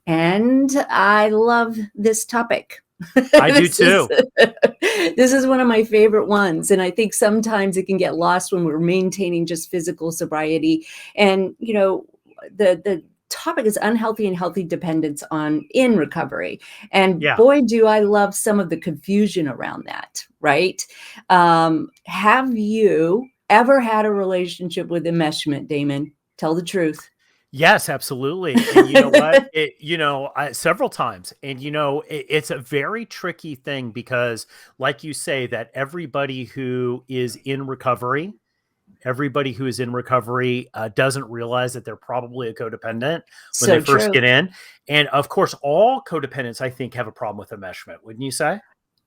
And I love this topic. I do This is too. this is one of my favorite ones. And I think sometimes it can get lost when we're maintaining just physical sobriety. And, the topic is unhealthy and healthy dependence on in recovery. And Yeah. boy, do I love some of the confusion around that, right? Have you ever had a relationship with enmeshment, Damon? Tell the truth. Yes, absolutely. And you know what? Several times. And it's a very tricky thing because, like you say, that everybody who is in recovery doesn't realize that they're probably a codependent when they So first true. get in. And of course, all codependents, I think, have a problem with enmeshment, wouldn't you say?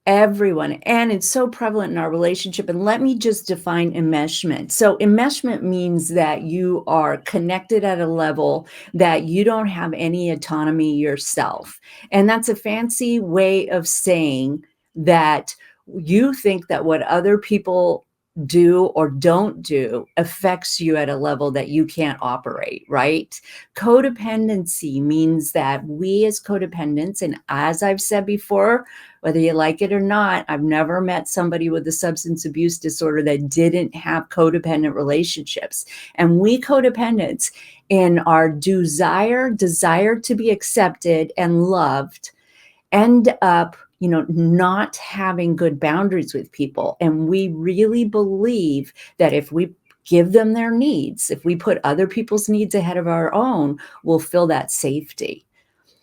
Everyone. And it's so prevalent in our relationship. And let me just define enmeshment. So, enmeshment means that you are connected at a level that you don't have any autonomy yourself. And that's a fancy way of saying that you think that what other people do or don't do affects you at a level that you can't operate, right? Codependency means that we as codependents, and as I've said before, whether you like it or not, I've never met somebody with a substance abuse disorder that didn't have codependent relationships. And we codependents, in our desire to be accepted and loved, end up not having good boundaries with people. And we really believe that if we give them their needs, if we put other people's needs ahead of our own, we'll feel that safety.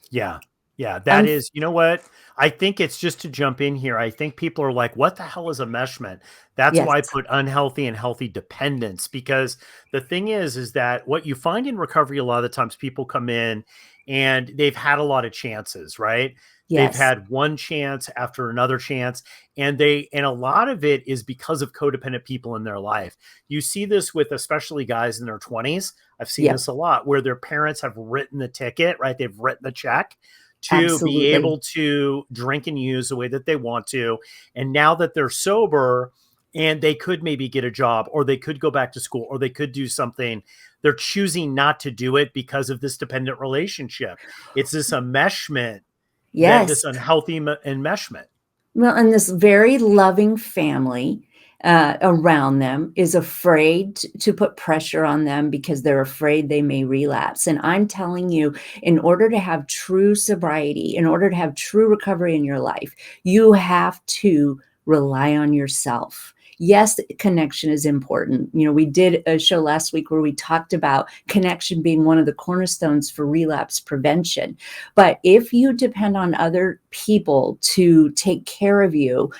Yeah. Yeah. That Un- is, you know what? I think it's just to jump in here. I think people are like, what the hell is enmeshment? That's yes. why I put unhealthy and healthy dependence, because the thing is that what you find in recovery, a lot of the times people come in and they've had a lot of chances, right? They've Yes. had one chance after another chance, and a lot of it is because of codependent people in their life. You see this with especially guys in their 20s. I've seen Yeah. this a lot where their parents have written the ticket, right? They've written the check to be Absolutely. able to drink and use the way that they want to. And now that they're sober and they could maybe get a job or they could go back to school or they could do something, they're choosing not to do it because of this dependent relationship. It's this enmeshment, this Yes. unhealthy enmeshment. Well, and this very loving family around them is afraid to put pressure on them because they're afraid they may relapse. And I'm telling you, in order to have true sobriety, in order to have true recovery in your life, you have to rely on yourself. Yes, connection is important. We did a show last week where we talked about connection being one of the cornerstones for relapse prevention. But if you depend on other people to take care of you,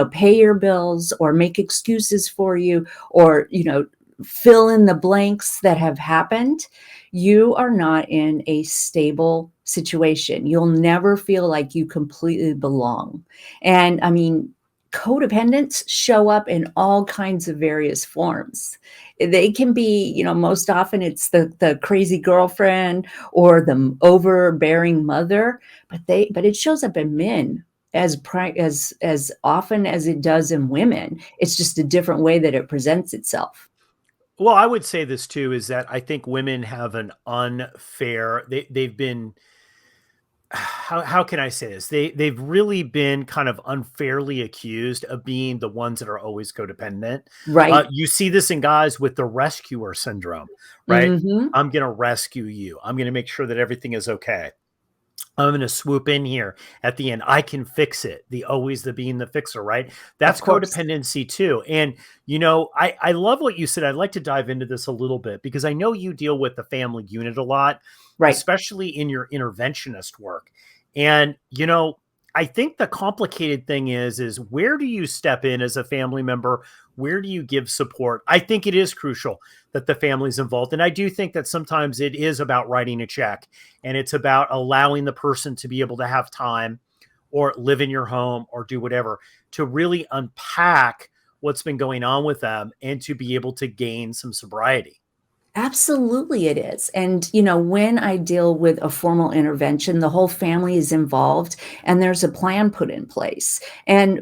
pay your bills or make excuses for you, or, fill in the blanks that have happened, you are not in a stable situation. You'll never feel like you completely belong. And I mean, codependents show up in all kinds of various forms. They can be, most often it's the crazy girlfriend or the overbearing mother, but it shows up in men as often as it does in women. It's just a different way that it presents itself. Well, I would say this too is that I think women have an unfair, they've been, how can I say this? They've really been kind of unfairly accused of being the ones that are always codependent. Right. You see this in guys with the rescuer syndrome, right? Mm-hmm. I'm going to rescue you. I'm going to make sure that everything is okay. I'm going to swoop in here at the end. I can fix it. The being the fixer, right? Of That's course. codependency too. And, I love what you said. I'd like to dive into this a little bit because I know you deal with the family unit a lot, Right. especially in your interventionist work. And, I think the complicated thing is where do you step in as a family member? Where do you give support? I think it is crucial that the family's involved. And I do think that sometimes it is about writing a check and it's about allowing the person to be able to have time or live in your home or do whatever to really unpack what's been going on with them and to be able to gain some sobriety. Absolutely, it is. And, when I deal with a formal intervention, the whole family is involved and there's a plan put in place. And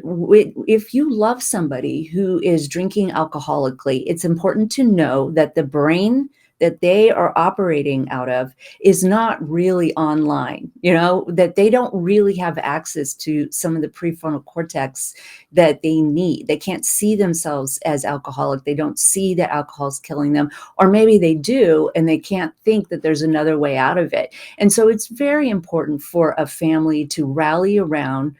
if you love somebody who is drinking alcoholically, it's important to know that the brain that they are operating out of is not really online, that they don't really have access to some of the prefrontal cortex that they need. They can't see themselves as alcoholic. They don't see that alcohol is killing them, or maybe they do, and they can't think that there's another way out of it. And so it's very important for a family to rally around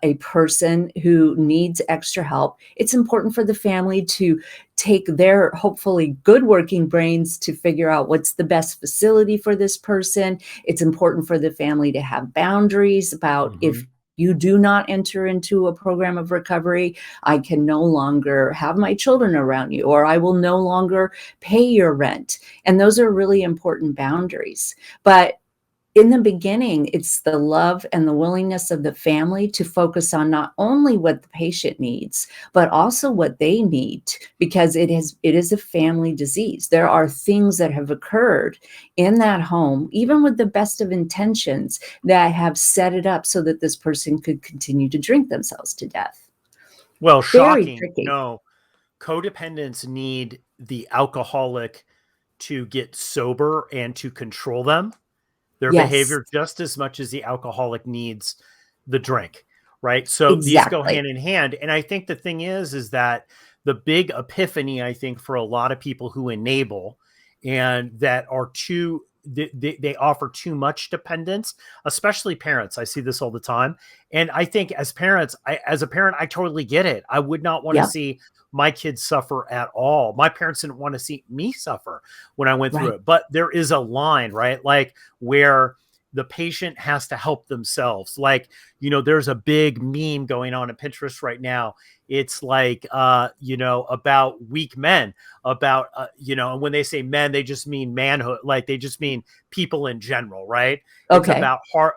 a person who needs extra help. It's important for the family to take their hopefully good working brains to figure out what's the best facility for this person. It's important for the family to have boundaries about, if you do not enter into a program of recovery, I can no longer have my children around you, or I will no longer pay your rent. And those are really important boundaries. But in the beginning, it's the love and the willingness of the family to focus on not only what the patient needs, but also what they need, because it is a family disease. There are things that have occurred in that home, even with the best of intentions, that have set it up so that this person could continue to drink themselves to death. Well, Very shocking. tricky. No, codependents need the alcoholic to get sober and to control them, their Yes, behavior, just as much as the alcoholic needs the drink, right? So these go exactly. hand in hand. And I think the thing is that the big epiphany, I think, for a lot of people who enable and that are too, they offer too much dependence, especially parents. I see this all the time. And I think as parents, as a parent, I totally get it. I would not want to Yep, see my kids suffer at all. My parents didn't want to see me suffer when I went through right. it. But there is a line, right? Like where the patient has to help themselves. Like, there's a big meme going on at Pinterest right now. It's like, about weak men, about, and when they say men, they just mean manhood. Like they just mean people in general, right? It's Okay. about hard,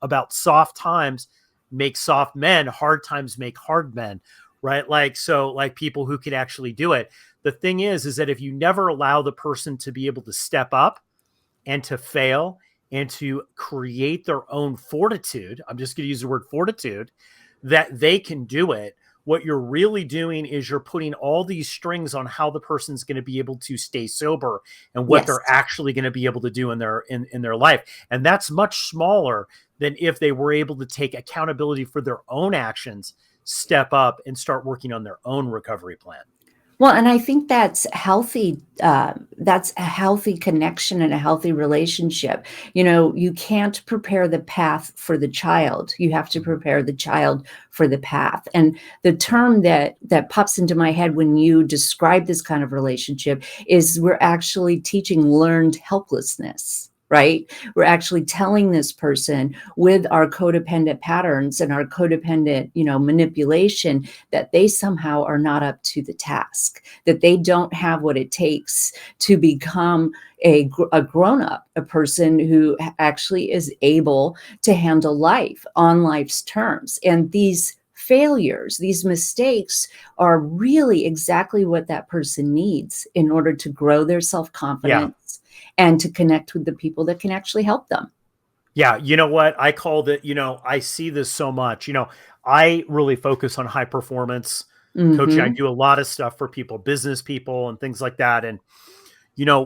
about soft times make soft men, hard times make hard men, right? Like, so like people who can actually do it. The thing is that if you never allow the person to be able to step up and to fail and to create their own fortitude, I'm just going to use the word fortitude, that they can do it. What you're really doing is you're putting all these strings on how the person's going to be able to stay sober and what Yes. they're actually going to be able to do in their life. And that's much smaller than if they were able to take accountability for their own actions, step up and start working on their own recovery plan. Well, and I think that's healthy. That's a healthy connection and a healthy relationship. You can't prepare the path for the child. You have to prepare the child for the path. And the term that pops into my head when you describe this kind of relationship is we're actually teaching learned helplessness. Right? We're actually telling this person with our codependent patterns and our codependent, manipulation, that they somehow are not up to the task, that they don't have what it takes to become a grown-up, a person who actually is able to handle life on life's terms. And these failures, these mistakes are really exactly what that person needs in order to grow their Yeah. self-confidence and to connect with the people that can actually help them. Yeah, you know what? I called it, I see this so much. I really focus on high performance coaching. I Mhm. do a lot of stuff for people, business people and things like that. And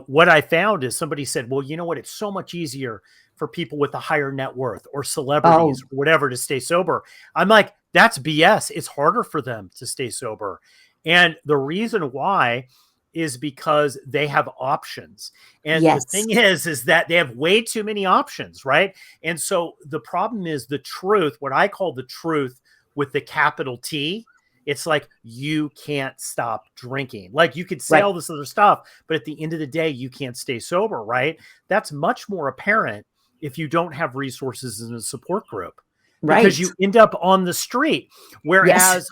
what I found is somebody said, "Well, you know what? It's so much easier for people with a higher net worth or celebrities Oh, or whatever to stay sober." I'm like, "That's BS. It's harder for them to stay sober." And the reason why is because they have options. And the yes. thing is that they have way too many options, right? And so the problem is the truth, what I call the truth with the capital T. It's like you can't stop drinking. Like you could say Right, all this other stuff, but at the end of the day, you can't stay sober, right? That's much more apparent if you don't have resources in a support group because right. you end up on the street. Yes.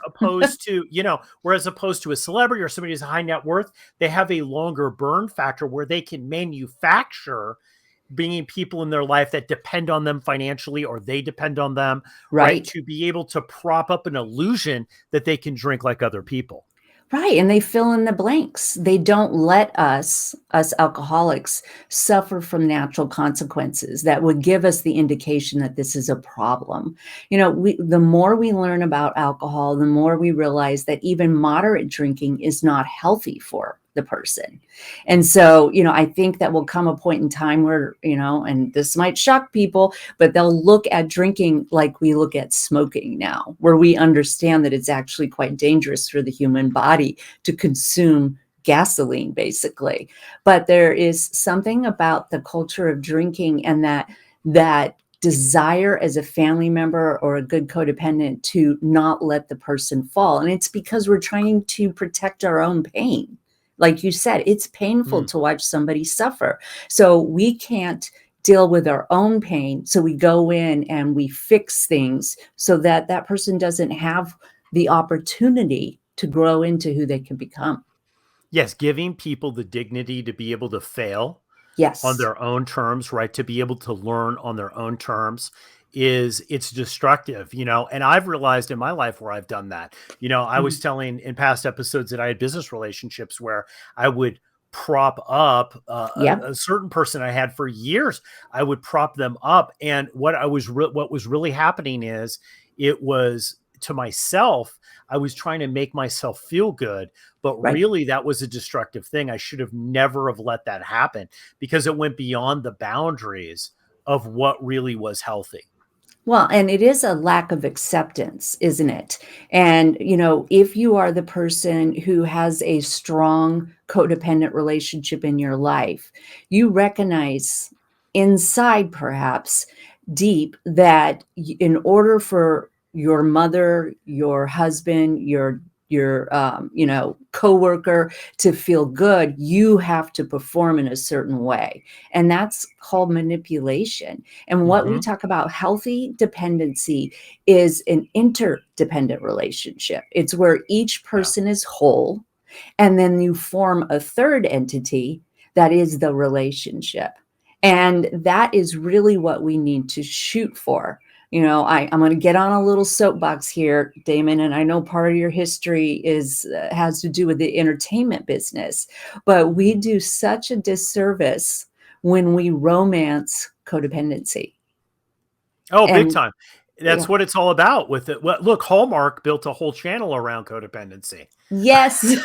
Whereas opposed to a celebrity or somebody who's high net worth, they have a longer burn factor where they can manufacture bringing people in their life that depend on them financially or they depend on them, right? Right. To be able to prop up an illusion that they can drink like other people. Right, and they fill in the blanks. They don't let us alcoholics, suffer from natural consequences that would give us the indication that this is a problem. The more we learn about alcohol, the more we realize that even moderate drinking is not healthy for the person. And so, I think that will come a point in time where, and this might shock people, but they'll look at drinking like we look at smoking now, where we understand that it's actually quite dangerous for the human body to consume gasoline, basically. But there is something about the culture of drinking and that desire as a family member or a good codependent to not let the person fall. And it's because we're trying to protect our own pain. Like you said, it's painful Mm. to watch somebody suffer. So we can't deal with our own pain. So we go in and we fix things so that that person doesn't have the opportunity to grow into who they can become. Yes, giving people the dignity to be able to fail on Yes. their own terms, right? To be able to learn on their own terms is it's destructive, and I've realized in my life where I've done that. I was Mhm. telling in past episodes that I had business relationships where I would prop up Yep. a certain person I had for years. I would prop them up, and what was really happening is it was to myself. I was trying to make myself feel good, but Right. really that was a destructive thing. I should have never have let that happen because it went beyond the boundaries of what really was healthy. Well, and it is a lack of acceptance, isn't it? And, if you are the person who has a strong codependent relationship in your life, you recognize inside, perhaps deep, that in order for your mother, your husband, your coworker to feel good, you have to perform in a certain way. And that's called manipulation. And what we Hmm. talk about healthy dependency is an interdependent relationship. It's where each Yeah. person is whole, and then you form a third entity that is the relationship. And that is really what we need to shoot for. I'm going to get on a little soapbox here, Damon, and I know part of your history has to do with the entertainment business, but we do such a disservice when we romance codependency. Oh, big And time. That's yeah, what it's all about with it. Well, look, Hallmark built a whole channel around codependency. yes.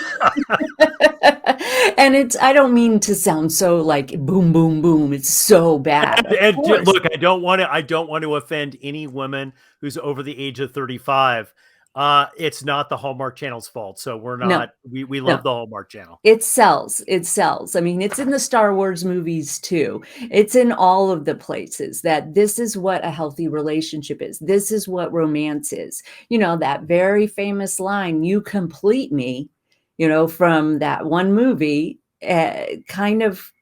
And I don't mean to sound so like boom, boom, boom. It's so bad. Of course. Look, I don't want to offend any woman who's over the age of 35. It's not the Hallmark Channel's fault. So we're No, not, we love no. the Hallmark Channel. It sells. It sells. I mean, it's in the Star Wars movies too. It's in all of the places that this is what a healthy relationship is. This is what romance is. That very famous line, "You complete me," from that one movie, kind of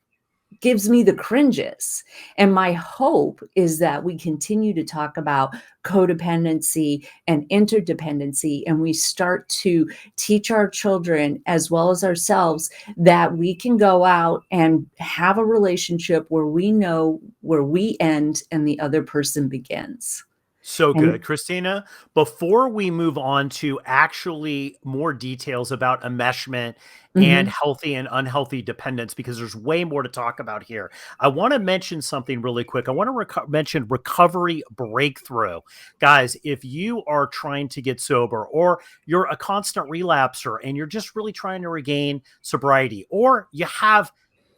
gives me the cringes. And my hope is that we continue to talk about codependency and interdependency, and we start to teach our children as well as ourselves that we can go out and have a relationship where we know where we end and the other person begins. So good. And Christina, before we move on to actually more details about enmeshment and mhm, healthy and unhealthy dependence, because there's way more to talk about here, I want to mention something really quick. I want to mention recovery breakthrough. Guys, if you are trying to get sober or you're a constant relapser and you're just really trying to regain sobriety, or you have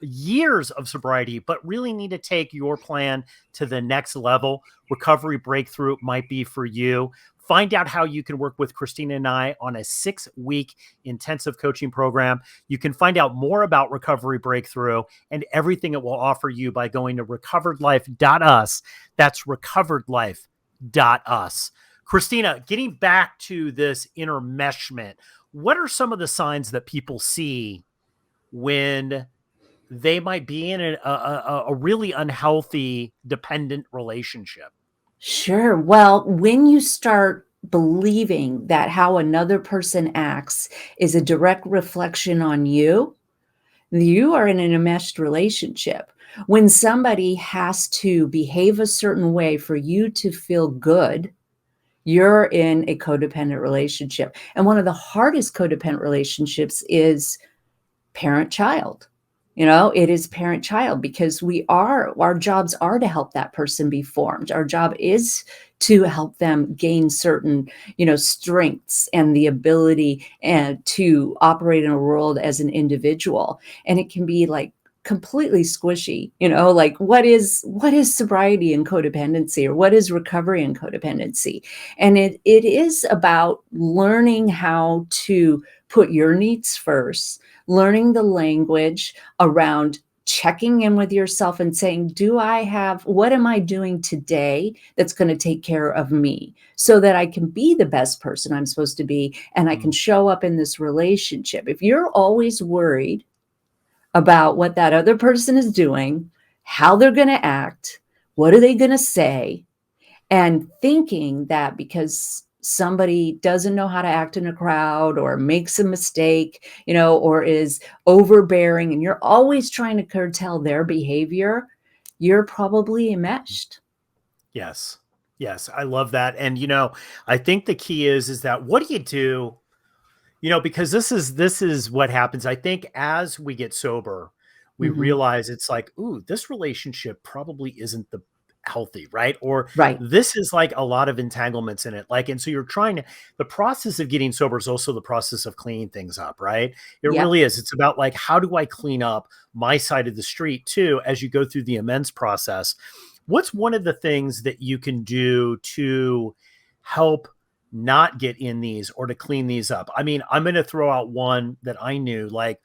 years of sobriety but really need to take your plan to the next level, Recovery Breakthrough might be for you. Find out how you can work with Kristina and I on a 6-week intensive coaching program. You can find out more about Recovery Breakthrough and everything it will offer you by going to recoveredlife.us. That's recoveredlife.us. Kristina, getting back to this intermeshment, what are some of the signs that people see when they might be in a really unhealthy dependent relationship? sure. Well, when you start believing that how another person acts is a direct reflection on you, you are in an enmeshed relationship. When somebody has to behave a certain way for you to feel good, you're in a codependent relationship. And one of the hardest codependent relationships is parent child. It is parent child, because our jobs are to help that person be formed. Our job is to help them gain certain, strengths and the ability and to operate in a world as an individual. And it can be like completely squishy, like what is sobriety and codependency, or what is recovery and codependency? And it is about learning how to put your needs first, learning the language around checking in with yourself and saying, what am I doing today that's going to take care of me so that I can be the best person I'm supposed to be and I can Mm. show up in this relationship? If you're always worried about what that other person is doing, how they're going to act, what are they going to say, and thinking that because somebody doesn't know how to act in a crowd or makes a mistake, or is overbearing, and you're always trying to curtail their behavior, you're probably enmeshed. Yes. Yes, I love that. And I think the key is that what do you do? Because this is what happens. I think as we get sober, we Mhm. realize it's like, ooh, this relationship probably isn't the healthy, right? Or Right. this is like a lot of entanglements in it. Like, and so you're trying to, the process of getting sober is also the process of cleaning things up, right? It Yep. really is. It's about like, how do I clean up my side of the street too, as you go through the amends process? What's one of the things that you can do to help not get in these or to clean these up? I mean, I'm going to throw out one that I knew. Like,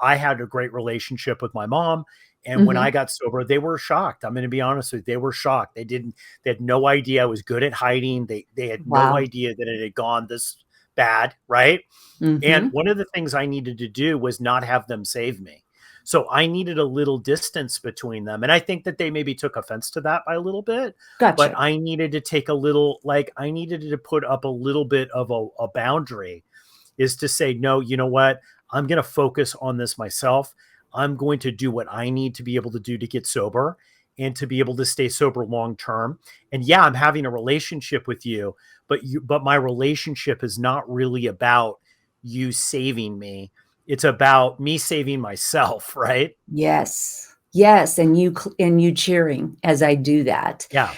I had a great relationship with my mom. And when I Mhm. got sober, they were shocked. I'm going to be honest with you. They were shocked. They had no idea I was good at hiding. They had no Wow. idea that it had gone this bad. Right. And Mhm. one of the things I needed to do was not have them save me. So I needed a little distance between them. And I think that they maybe took offense to that by a little bit, but Gotcha. I needed to take a little, like, I needed to put up a little bit of a boundary, is to say, no, you know what? I'm going to focus on this myself. I'm going to do what I need to be able to do to get sober and to be able to stay sober long term. And yeah, I'm having a relationship with you, but my relationship is not really about you saving me. It's about me saving myself, right? Yes. Yes, and you cheering as I do that. Yeah.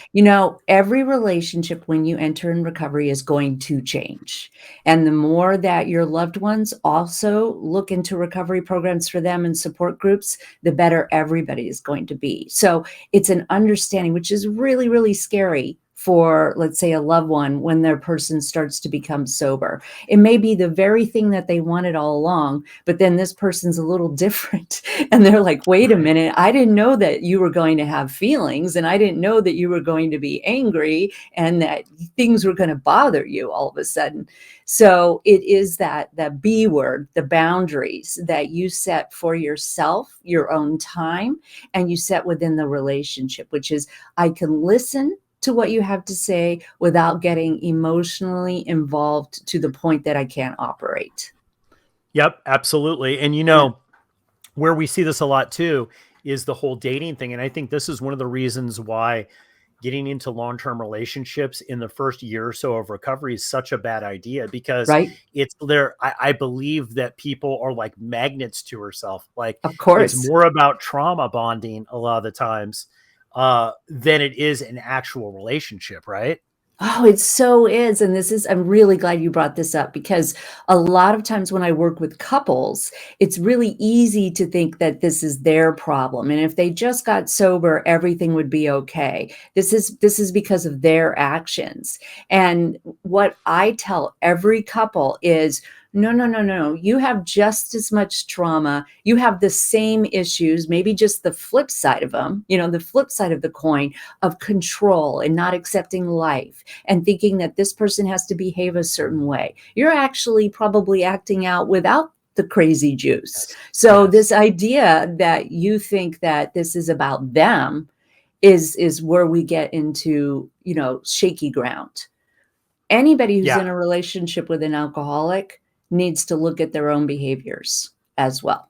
Every relationship when you enter in recovery is going to change. And the more that your loved ones also look into recovery programs for them and support groups, the better everybody is going to be. So it's an understanding, which is really, really scary for, let's say, a loved one when their person starts to become sober. It may be the very thing that they wanted all along, but then this person's a little different. And they're like, wait a Right. minute, I didn't know that you were going to have feelings, and I didn't know that you were going to be angry and that things were going to bother you all of a sudden. So it is that B word, the boundaries that you set for yourself, your own time, and you set within the relationship, which is, I can listen to what you have to say without getting emotionally involved to the point that I can't operate. Yep, absolutely. And Yeah. where we see this a lot too is the whole dating thing. And I think this is one of the reasons why getting into long-term relationships in the first year or so of recovery is such a bad idea, because Right? it's there. I believe that people are like magnets to herself. Like, Of it's course. more about trauma bonding a lot of the times than it is an actual relationship, right? Oh, it so is, and I'm really glad you brought this up, because a lot of times when I work with couples, it's really easy to think that this is their problem, and if they just got sober, everything would be okay. This is because of their actions, and what I tell every couple is, "No, no, no, no, you have just as much trauma, you have the same issues, maybe just the flip side of them, the flip side of the coin of control and not accepting life and thinking that this person has to behave a certain way. You're actually probably acting out without the crazy juice. Yes. So Yes. this idea that you think that this is about them is where we get into, shaky ground. Anybody who's Yeah. in a relationship with an alcoholic needs to look at their own behaviors as well.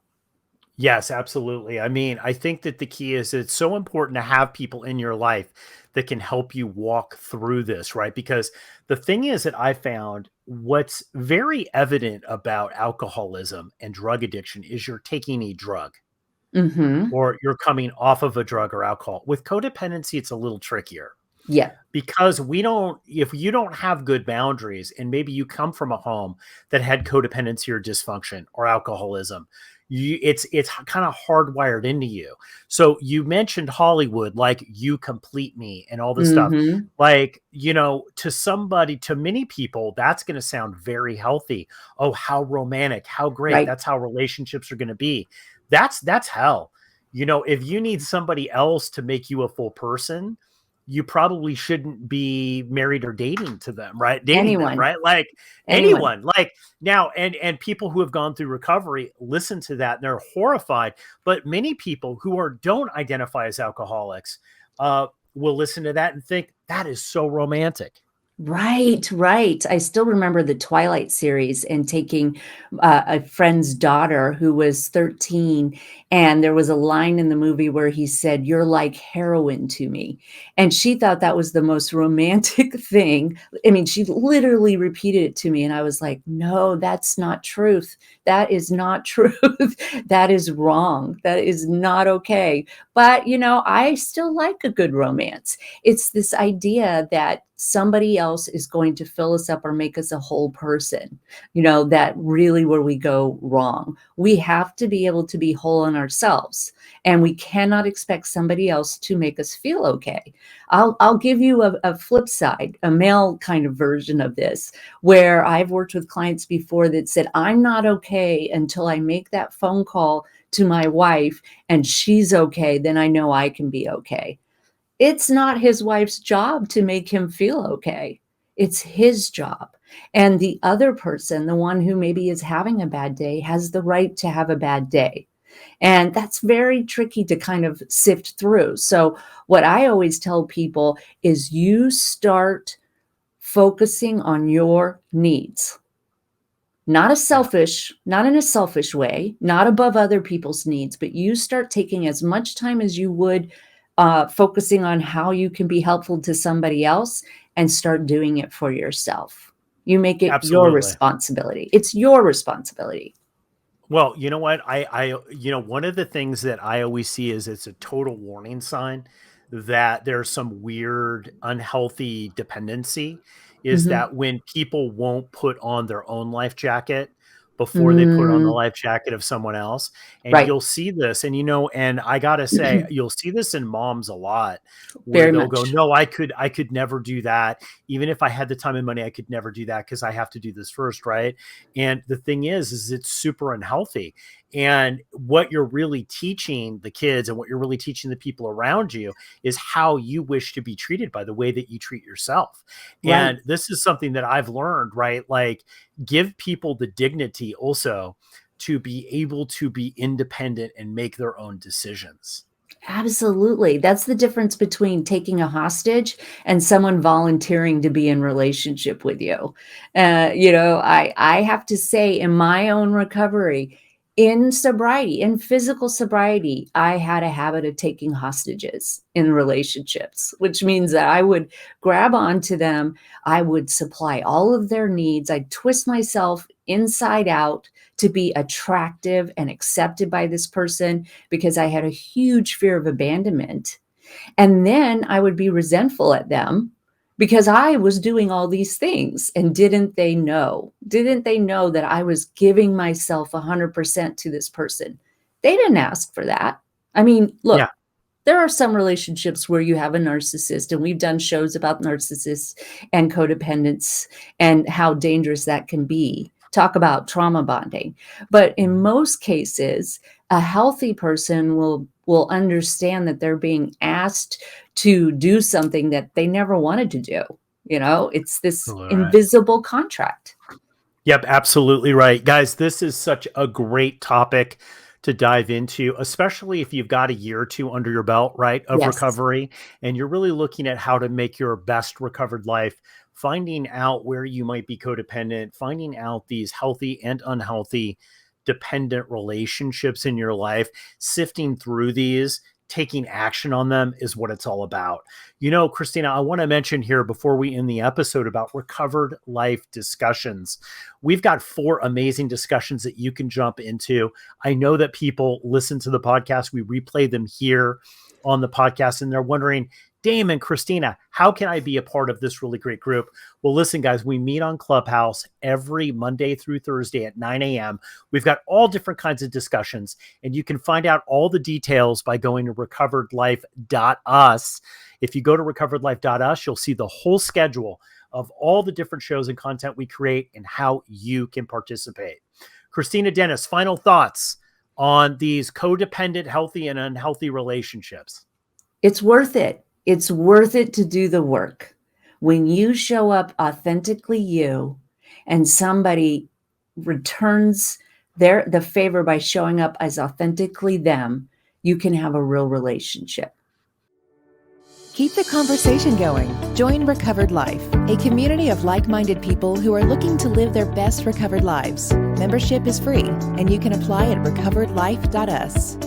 Yes, absolutely. I mean, I think that the key is it's so important to have people in your life that can help you walk through this, right? Because the thing is that I found, what's very evident about alcoholism and drug addiction is you're taking a drug. Mhm. or you're coming off of a drug or alcohol. With codependency, it's a little trickier Yeah. because if you don't have good boundaries, and maybe you come from a home that had codependency or dysfunction or alcoholism, it's kind of hardwired into you. So you mentioned Hollywood, like "You Complete Me" and all this stuff. Mhm. Like, to many people, that's going to sound very healthy. Oh, how romantic, how great. Right. That's how relationships are going to be. That's hell. If you need somebody else to make you a full person, you probably shouldn't be married or dating them, Anyone. right? Like Anyone. anyone. Like now, and people who have gone through recovery listen to that and they're horrified. But many people who don't identify as alcoholics will listen to that and think that is so romantic. Right, right. I still remember the Twilight series and taking, a friend's daughter who was 13, and there was a line in the movie where he said, "You're like heroin to me." And she thought that was the most romantic thing. I mean, she literally repeated it to me, and I was like, "No, that's not truth. That is not truth. That is wrong. That is not okay." But, I still like a good romance. It's this idea that somebody else is going to fill us up or make us a whole person, that really where we go wrong. We have to be able to be whole in ourselves, and we cannot expect somebody else to make us feel okay. I'll give you a flip side, a male kind of version of this, where I've worked with clients before that said, "I'm not okay until I make that phone call to my wife and she's okay, then I know I can be okay." It's not his wife's job to make him feel okay. It's his job. And the other person, the one who maybe is having a bad day, has the right to have a bad day. And that's very tricky to kind of sift through. So, what I always tell people is you start focusing on your needs. Yeah, Not in a selfish way, not above other people's needs, but you start taking as much time as you would, focusing on how you can be helpful to somebody else, and start doing it for yourself. You make it your absolutely. responsibility. It's your responsibility. Well, you know what? One of the things that I always see is it's a total warning sign that there's some weird, unhealthy dependency is Mhm. that when people won't put on their own life jacket before they put on the Mm, life jacket of someone else. And right. you'll see this, and I gotta say, you'll see this in moms a lot where Very they'll go, much. "No, I could never do that. Even if I had the time and money, I could never do that because I have to do this first, right?" And the thing is it's super unhealthy. And what you're really teaching the kids and what you're really teaching the people around you is how you wish to be treated by the way that you treat yourself. Right. And this is something that I've learned, right? Like, give people the dignity also to be able to be independent and make their own decisions. Absolutely. That's the difference between taking a hostage and someone volunteering to be in relationship with you. I have to say in my own recovery, in sobriety, in physical sobriety, I had a habit of taking hostages in relationships, which means that I would grab onto them, I would supply all of their needs, I'd twist myself inside out to be attractive and accepted by this person because I had a huge fear of abandonment. And then I would be resentful at them because I was doing all these things. And didn't they know? Didn't they know that I was giving myself 100% to this person? They didn't ask for that. I mean, Yeah. look, there are some relationships where you have a narcissist, and we've done shows about narcissists and codependence and how dangerous that can be. Talk about trauma bonding. But in Mhm. most cases, a healthy person will understand that they're being asked to do something that they never wanted to do. It's this Absolutely right. invisible contract. Yep, absolutely right. Guys, this is such a great topic to dive into, especially if you've got a year or two under your belt, right, of Yes. recovery, and you're really looking at how to make your best recovered life, finding out where you might be codependent, finding out these healthy and unhealthy dependent relationships in your life, sifting through these taking action on them is what it's all about. Kristina, I want to mention here before we end the episode about recovered life discussions. We've got 4 amazing discussions that you can jump into. I know that people listen to the podcast. We replay them here on the podcast, and they're wondering, Damon, Kristina, how can I be a part of this really great group? Well, listen, guys, we meet on Clubhouse every Monday through Thursday at 9 a.m. We've got all different kinds of discussions, and you can find out all the details by going to recoveredlife.us. If you go to recoveredlife.us, you'll see the whole schedule of all the different shows and content we create and how you can participate. Kristina, Dennis, final thoughts on these codependent, healthy and unhealthy relationships? It's worth it. It's worth it to do the work. When you show up authentically you and somebody returns the favor by showing up as authentically them, you can have a real relationship. Keep the conversation going. Join Recovered Life, a community of like-minded people who are looking to live their best recovered lives. Membership is free, and you can apply at recoveredlife.us.